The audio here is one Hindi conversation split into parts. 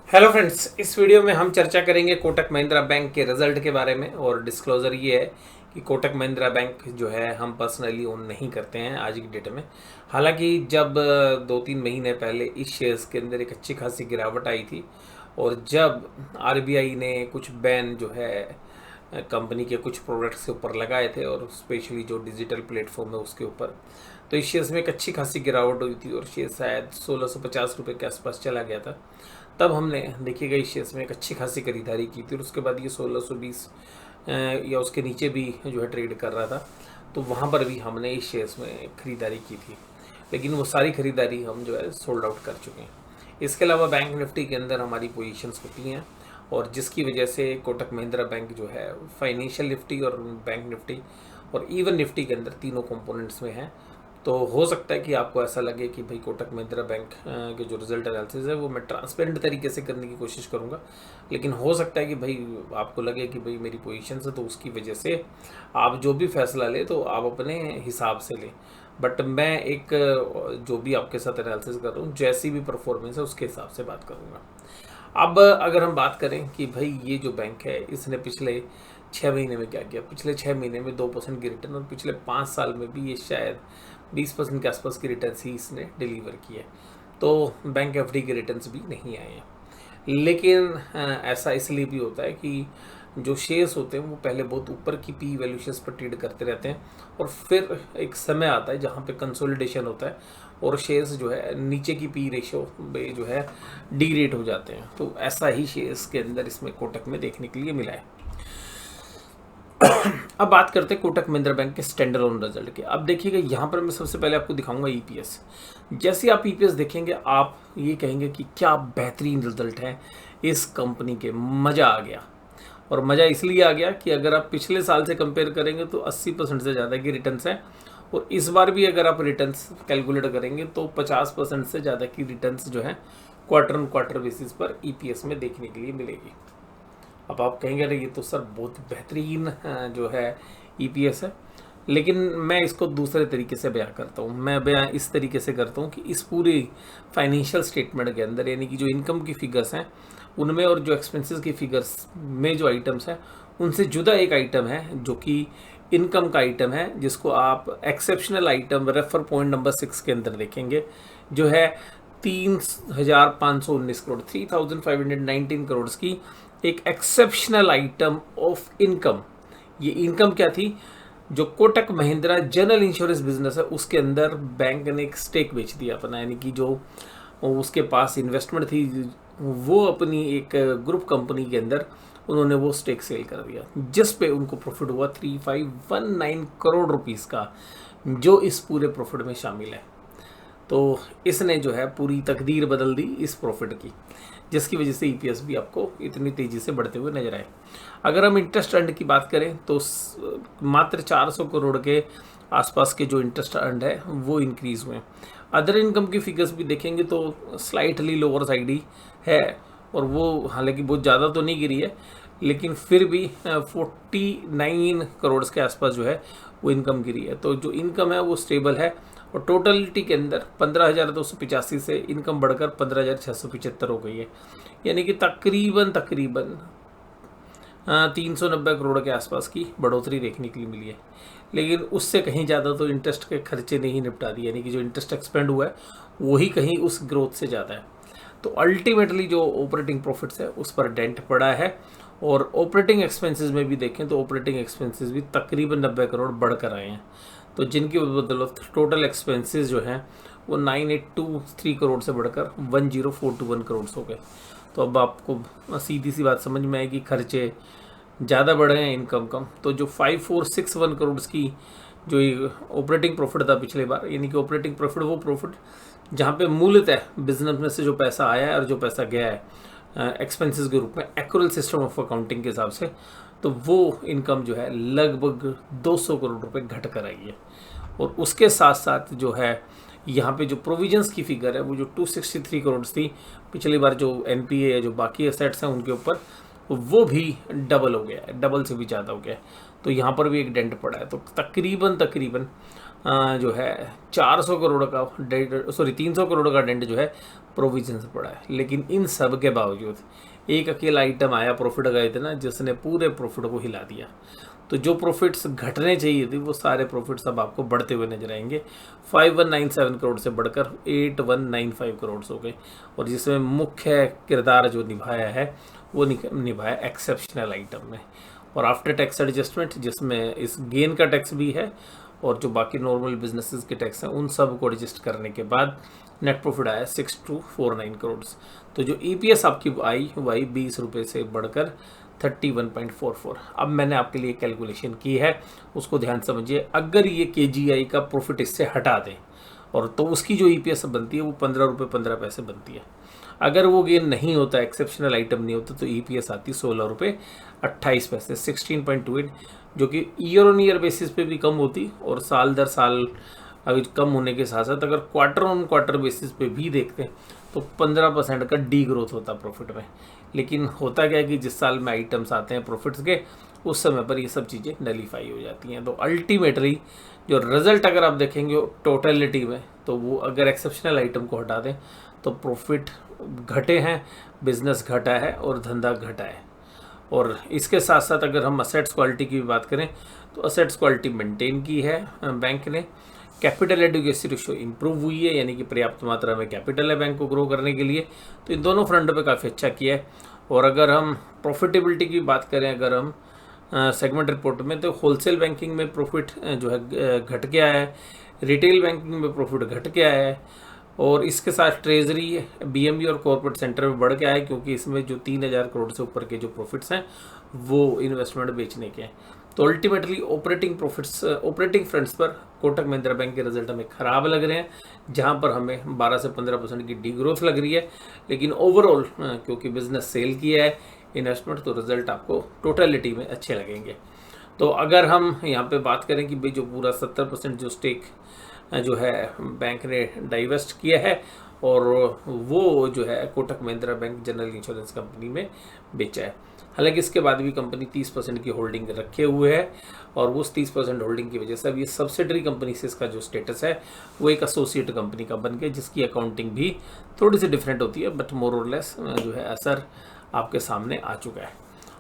हेलो फ्रेंड्स, इस वीडियो में हम चर्चा करेंगे कोटक महिंद्रा बैंक के रिजल्ट के बारे में। और डिस्क्लोजर ये है कि कोटक महिंद्रा बैंक जो है हम पर्सनली ओन नहीं करते हैं आज की डेट में। हालांकि जब 2-3 महीने पहले इस शेयर्स के अंदर एक अच्छी खासी गिरावट आई थी और जब आरबीआई ने कुछ बैन जो है कंपनी के कुछ प्रोडक्ट्स के ऊपर लगाए थे और स्पेशली जो डिजिटल प्लेटफॉर्म है उसके ऊपर, तो इस शेयर्स में एक अच्छी खासी गिरावट हुई थी और शेयर शायद 1650 रुपये के आसपास चला गया था। तब हमने देखिएगा इस शेयर्स में एक अच्छी खासी खरीदारी की थी और उसके बाद ये 1620 या उसके नीचे भी जो है ट्रेड कर रहा था, तो वहाँ पर भी हमने इस शेयर्स में खरीदारी की थी। लेकिन वो सारी खरीदारी हम जो है सोल्ड आउट कर चुके हैं। इसके अलावा बैंक निफ्टी के अंदर हमारी पोजीशंस होती हैं और जिसकी वजह से कोटक महिंद्रा बैंक जो है फाइनेंशियल निफ्टी और बैंक निफ्टी और इवन निफ्टी के अंदर तीनों कंपोनेंट्स में है। तो हो सकता है कि आपको ऐसा लगे कि भाई कोटक महिंद्रा बैंक के जो रिजल्ट एनालिसिस है वो मैं ट्रांसपेरेंट तरीके से करने की कोशिश करूँगा, लेकिन हो सकता है कि भाई आपको लगे कि भाई मेरी पोजीशन है तो उसकी वजह से आप जो भी फैसला ले तो आप अपने हिसाब से लें। बट मैं एक जो भी आपके साथ एनालिसिस कर रहा हूँ, जैसी भी परफॉर्मेंस है उसके हिसाब से बात करूँगा। अब अगर हम बात करें कि भाई ये जो बैंक है इसने पिछले 6 महीने में क्या किया, पिछले 6 महीने में 2% की रिटर्न और पिछले 5 साल में भी ये शायद 20% के आसपास की रिटर्न ही इसने डिलीवर की है। तो बैंक एफडी के रिटर्न्स भी नहीं आए हैं। लेकिन ऐसा इसलिए भी होता है कि जो शेयर्स होते हैं वो पहले बहुत ऊपर की पी वैल्यूशंस पर ट्रेड करते रहते हैं और फिर एक समय आता है जहाँ पे कंसोलिडेशन होता है और शेयर्स जो है नीचे की पी रेशो में जो है डी रेट हो जाते हैं। तो ऐसा ही शेयर्स के अंदर इसमें कोटक में देखने के लिए मिला है। अब बात करते हैं कोटक महिंद्रा बैंक के स्टैंडर्ड ऑन रिजल्ट के। अब देखिएगा यहाँ पर मैं सबसे पहले आपको दिखाऊंगा ईपीएस। जैसे आप ईपीएस देखेंगे आप ये कहेंगे कि क्या बेहतरीन रिजल्ट है इस कंपनी के, मज़ा आ गया। और मज़ा इसलिए आ गया कि अगर आप पिछले साल से कंपेयर करेंगे तो 80% से ज़्यादा की रिटर्न्स हैं और इस बार भी अगर आप रिटर्न्स कैलकुलेट करेंगे तो 50% से ज़्यादा की रिटर्न्स जो है क्वार्टर ऑन क्वार्टर बेसिस पर ईपीएस में देखने के लिए मिलेगी। अब आप कहेंगे अरे ये तो सर बहुत बेहतरीन जो है ईपीएस है, लेकिन मैं इसको दूसरे तरीके से बयां करता हूँ। मैं बयां इस तरीके से करता हूँ कि इस पूरी फाइनेंशियल स्टेटमेंट के अंदर यानी कि जो इनकम की फिगर्स हैं उनमें और जो एक्सपेंसेस की फिगर्स में जो आइटम्स हैं उनसे जुदा एक आइटम है जो कि इनकम का आइटम है, जिसको आप exceptional item refer point number 6 के अंदर देखेंगे, जो है 3,519 करोड़ 3,519 करोड़ की एक एक्सेप्शनल आइटम ऑफ इनकम। ये इनकम क्या थी? जो Kotak Mahindra general insurance business है उसके अंदर बैंक ने एक स्टेक बेच दिया अपना, यानी कि जो उसके पास इन्वेस्टमेंट थी वो अपनी एक ग्रुप कंपनी के अंदर उन्होंने वो स्टेक सेल कर दिया, जिस पे उनको प्रॉफिट हुआ 3,519 करोड़ रुपीस का, जो इस पूरे प्रॉफिट में शामिल है। तो इसने जो है पूरी तकदीर बदल दी इस प्रॉफिट की, जिसकी वजह से ईपीएस भी आपको इतनी तेज़ी से बढ़ते हुए नजर आए। अगर हम इंटरेस्ट अर्न की बात करें तो मात्र 400 करोड़ के आसपास के जो इंटरेस्ट अर्न है वो इंक्रीज़ हुए। अदर इनकम की फिगर्स भी देखेंगे तो स्लाइटली लोअर साइड ही है और वो हालांकि बहुत ज़्यादा तो नहीं गिरी है, लेकिन फिर भी 49 करोड़ के आसपास जो है वो इनकम गिरी है। तो जो इनकम है वो स्टेबल है और टोटलिटी के अंदर 15,285 से इनकम बढ़कर 15,675 हो गई है, यानी कि तकरीबन 390 करोड़ के आसपास की बढ़ोतरी देखने के लिए मिली है। लेकिन उससे कहीं ज़्यादा तो इंटरेस्ट के खर्चे नहीं निपटा दिए, यानी कि जो इंटरेस्ट एक्सपेंड हुआ है वही कहीं उस ग्रोथ से ज़्यादा है। तो अल्टीमेटली जो ऑपरेटिंग प्रॉफिट्स है उस पर डेंट पड़ा है। और ऑपरेटिंग एक्सपेंसेस में भी देखें तो ऑपरेटिंग एक्सपेंसेस भी तकरीबन 90 करोड़ बढ़कर आए हैं, तो जिनकी बदौलत टोटल एक्सपेंसेस जो हैं वो 9,823 करोड़ से बढ़कर 10,421 करोड़ हो गए। तो अब आपको सीधी सी बात समझ में आएगी, खर्चे ज़्यादा बढ़े हैं, इनकम कम। तो जो 5,461 करोड़ की जो ऑपरेटिंग प्रॉफिट था पिछले बार, यानी कि ऑपरेटिंग प्रॉफिट वो प्रॉफिट जहाँ पे मूलतः बिजनेस में से जो पैसा आया है और जो पैसा गया है एक्सपेंसेस के रूप में एक्यूरल सिस्टम ऑफ अकाउंटिंग के हिसाब से, तो वो इनकम जो है लगभग 200 करोड़ रुपए घट कर आई है। और उसके साथ साथ जो है यहाँ पे जो प्रोविजंस की फिगर है वो जो 263 करोड़ थी पिछली बार, जो एनपीए या जो बाकी एसेट्स हैं उनके ऊपर, वो भी डबल हो गया है, डबल से भी ज़्यादा हो गया है। तो यहाँ पर भी एक डेंट पड़ा है। तो तकरीबन जो है 400 करोड़ का डेंट, सॉरी 300 करोड़ का डेंट जो है प्रोविजन से पड़ा है। लेकिन इन सब के बावजूद एक अकेला आइटम आया प्रॉफिट का इतना, जिसने पूरे प्रॉफिट को हिला दिया। तो जो प्रॉफिट्स घटने चाहिए थे वो सारे प्रॉफिट्स अब आपको बढ़ते हुए नजर आएंगे। 5197 करोड़ से बढ़कर 8195 करोड़ हो गए, और जिसमें मुख्य किरदार जो निभाया है वो निभाया एक्सेप्शनल आइटम में। और आफ्टर टैक्स एडजस्टमेंट, जिसमें इस गेन का टैक्स भी है और जो बाकी नॉर्मल बिजनेसेस के टैक्स हैं उन सब को एडजस्ट करने के बाद नेट प्रॉफिट आया 6249 करोड़। तो जो ईपीएस आपकी आई वही 20 रुपये से बढ़कर 31.44। अब मैंने आपके लिए कैलकुलेशन की है, उसको ध्यान समझिए। अगर ये केजीआई का प्रॉफिट इससे हटा दें और तो उसकी जो ईपीएस बनती है वो 15 रुपये 15 पैसे बनती है। अगर वो गेन नहीं होता, एक्सेप्शनल आइटम नहीं होता, तो ईपीएस आती 16 रुपये 28 पैसे 16.28, जो कि ईयर ऑन ईयर बेसिस पे भी कम होती और साल दर साल अभी कम होने के साथ साथ अगर क्वार्टर ऑन क्वार्टर बेसिस पे भी देखते हैं तो 15% का डी ग्रोथ होता प्रॉफिट में। लेकिन होता क्या है कि जिस साल में आइटम्स आते हैं प्रॉफिट्स के, उस समय पर ये सब चीज़ें नलीफाई हो जाती हैं। तो अल्टीमेटली जो रिजल्ट अगर आप देखेंगे टोटलिटी में, तो वो अगर एक्सेप्शनल आइटम को हटा दें तो प्रॉफिट घटे हैं, बिजनेस घटा है और धंधा घटा है। और इसके साथ साथ अगर हम असेट्स क्वालिटी की भी बात करें तो असेट्स क्वालिटी मेंटेन की है बैंक ने। कैपिटल एडुकेसी रेशियो इंप्रूव हुई है, यानी कि पर्याप्त मात्रा में कैपिटल है बैंक को ग्रो करने के लिए। तो इन दोनों फ्रंट पे काफ़ी अच्छा किया है। और अगर हम प्रॉफिटेबिलिटी की बात करें, अगर हम सेगमेंट रिपोर्ट में, तो होलसेल बैंकिंग में प्रॉफिट जो है घट गया है, रिटेल बैंकिंग में प्रॉफिट घट गया है, और इसके साथ ट्रेजरी, बीएमबी और कॉर्पोरेट सेंटर में बढ़ गया है, क्योंकि इसमें जो 3000 करोड़ से ऊपर के जो प्रॉफिट्स हैं वो इन्वेस्टमेंट बेचने के हैं। तो अल्टीमेटली ऑपरेटिंग फ्रंट्स पर कोटक महिंद्रा बैंक के रिजल्ट हमें खराब लग रहे हैं, जहां पर हमें 12 से 15% की डी ग्रोथ लग रही है। लेकिन ओवरऑल क्योंकि बिजनेस सेल किया है इन्वेस्टमेंट, तो रिजल्ट आपको टोटलिटी में अच्छे लगेंगे। तो अगर हम यहाँ पे बात करें कि भाई जो पूरा 70% जो स्टेक जो है बैंक ने डाइवेस्ट किया है, और वो जो है Kotak Mahindra bank general insurance company में बेचा है। हालांकि इसके बाद भी कंपनी 30% की होल्डिंग रखे हुए है, और उस 30% होल्डिंग की वजह से अब ये सब्सिडरी कंपनी से इसका जो स्टेटस है वो एक एसोसिएट कंपनी का बन गया, जिसकी अकाउंटिंग भी थोड़ी सी डिफरेंट होती है, बट मोर और लेस जो है असर आपके सामने आ चुका है।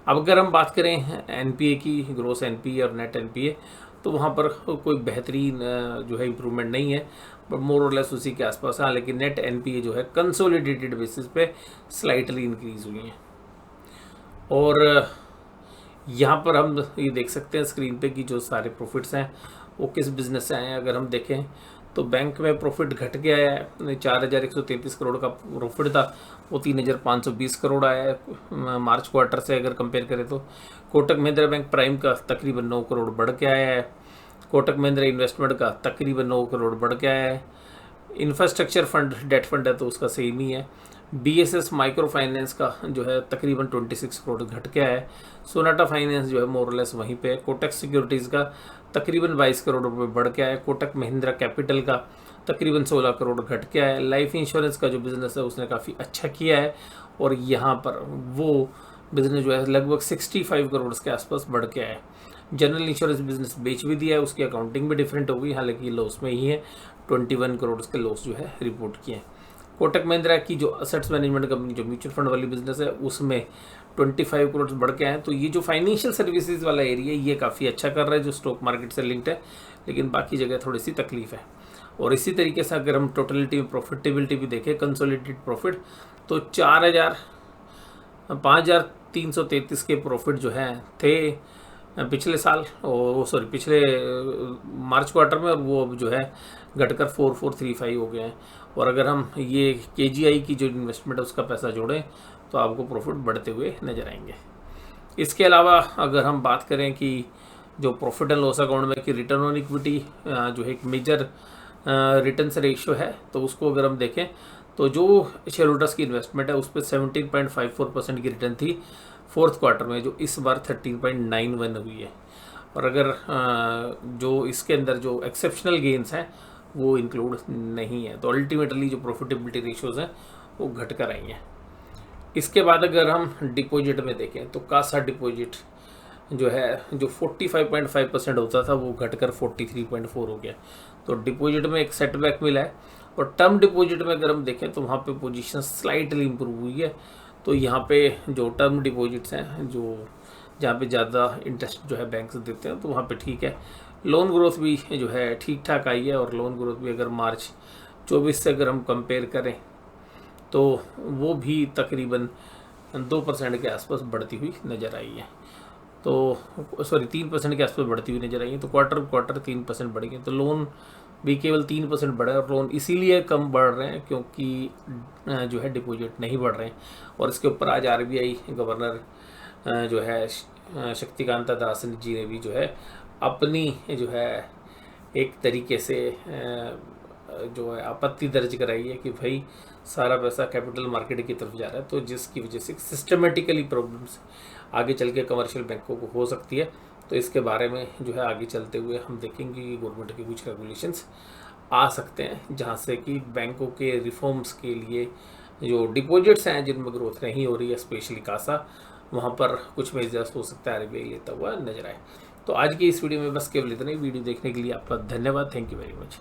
अब अगर हम बात करें एनपीए की, ग्रोस एनपीए और नेट एनपीए, तो वहाँ पर कोई बेहतरीन जो है इम्प्रूवमेंट नहीं है, बट मोर और लेस उसी के आसपास है। लेकिन नेट एनपीए जो है कंसोलिडेटेड बेसिस पे स्लाइटली इंक्रीज हुई है। और यहाँ पर हम ये देख सकते हैं स्क्रीन पे कि जो सारे प्रॉफिट्स हैं वो किस बिजनेस से आए हैं। अगर हम देखें तो बैंक में प्रॉफिट घट गया है, 4133 करोड़ का प्रॉफिट था वो 3520 करोड़ आया है मार्च क्वार्टर से अगर कंपेयर करें तो। कोटक महिंद्रा बैंक प्राइम का तकरीबन 9 करोड़ बढ़ के आया है, कोटक महिंद्रा इन्वेस्टमेंट का तकरीबन 9 करोड़ बढ़ के आया है, इंफ्रास्ट्रक्चर फंड डेट फंड है तो उसका सेम ही है, बीएसएस माइक्रो फाइनेंस का जो है तकरीबन 26 करोड़ घट के आया है, सोनाटा फाइनेंस जो है मोरलेस वहीं पे है, कोटक सिक्योरिटीज़ का तकरीबन 22 करोड़ रुपए बढ़ के आया, कोटक महिंद्रा कैपिटल का तकरीबन 16 करोड़ घट के आया, लाइफ इंश्योरेंस का जो बिज़नेस है उसने काफ़ी अच्छा किया है, और यहाँ पर वो बिज़नेस जो है लगभग 65 करोड़ के आसपास बढ़ के आया है। जनरल इंश्योरेंस बिजनेस बेच भी दिया है, उसकी अकाउंटिंग भी डिफरेंट हो गई, हालांकि लॉस में ही है, 21 करोड़ के लॉस जो है रिपोर्ट किए हैं। कोटक महिंद्रा की जो असेट्स मैनेजमेंट कंपनी जो म्यूचुअल फंड वाली बिजनेस है उसमें 25 करोड़ बढ़ के आए। तो ये जो फाइनेंशियल सर्विसेज वाला एरिया ये काफ़ी अच्छा कर रहा है जो स्टॉक मार्केट से लिंक्ड है, लेकिन बाकी जगह थोड़ी सी तकलीफ है। और इसी तरीके से अगर हम टोटलिटी में प्रॉफिटेबिलिटी भी देखें, कंसोलिडेटेड प्रॉफिट, तो 5333 के प्रॉफिट जो है थे पिछले साल, और पिछले मार्च क्वार्टर में, और वो अब जो है घटकर 4435 हो गए हैं। और अगर हम ये केजीआई की जो इन्वेस्टमेंट है उसका पैसा जोड़ें तो आपको प्रॉफिट बढ़ते हुए नजर आएंगे। इसके अलावा अगर हम बात करें कि जो प्रॉफिट एंड लॉस अकाउंट में कि रिटर्न ऑन इक्विटी जो है एक मेजर रिटर्न से रेशियो है, तो उसको अगर हम देखें तो जो शेयर होल्डर्स की इन्वेस्टमेंट है उस पर 17.54% की रिटर्न थी फोर्थ क्वार्टर में, जो इस बार 13.91 हुई है। और अगर जो इसके अंदर जो एक्सेप्शनल गेन्स हैं वो इंक्लूड नहीं है, तो अल्टीमेटली जो प्रॉफिटेबिलिटी रेशियोज हैं वो घट कर आई हैं। इसके बाद अगर हम डिपॉजिट में देखें तो कासा डिपॉजिट जो है जो 45.5% होता था वो घटकर 43.4 हो गया। तो डिपॉजिट में एक सेटबैक मिला है। और टर्म डिपॉजिट में अगर हम देखें तो वहाँ पे पोजीशन स्लाइटली इम्प्रूव हुई है। तो यहाँ पे जो टर्म डिपॉजिट्स हैं, जो जहाँ पे ज़्यादा इंटरेस्ट जो है बैंक देते हैं, तो वहाँ पे ठीक है। लोन ग्रोथ भी जो है ठीक ठाक आई है, और लोन ग्रोथ भी अगर मार्च 24 से अगर हम कंपेयर करें तो वो भी तकरीबन 2% के आसपास बढ़ती हुई नज़र आई है। तो सॉरी 3% के आसपास बढ़ती हुई नजर आई है। तो क्वार्टर 3% बढ़ गए। तो लोन भी केवल 3% बढ़ा है, और लोन इसीलिए कम बढ़ रहे हैं क्योंकि जो है डिपॉजिट नहीं बढ़ रहे हैं। और इसके ऊपर आज आरबीआई गवर्नर जो है शक्तिकांता दास जी ने भी जो है अपनी जो है एक तरीके से जो है आपत्ति दर्ज कराई है कि भाई सारा पैसा कैपिटल मार्केट की तरफ जा रहा है, तो जिसकी वजह से सिस्टमेटिकली प्रॉब्लम्स आगे चल के कमर्शियल बैंकों को हो सकती है। तो इसके बारे में जो है आगे चलते हुए हम देखेंगे कि गवर्नमेंट के कुछ रेगुलेशंस आ सकते हैं, जहाँ से कि बैंकों के रिफॉर्म्स के लिए जो डिपॉजिट्स हैं जिनमें ग्रोथ नहीं हो रही है, स्पेशली कासा, वहाँ पर कुछ मेजर्स हो सकता है आरबीआई लेता हुआ नजर आए। तो आज की इस वीडियो में बस केवल इतना ही। वीडियो देखने के लिए आपका धन्यवाद। Thank you very much.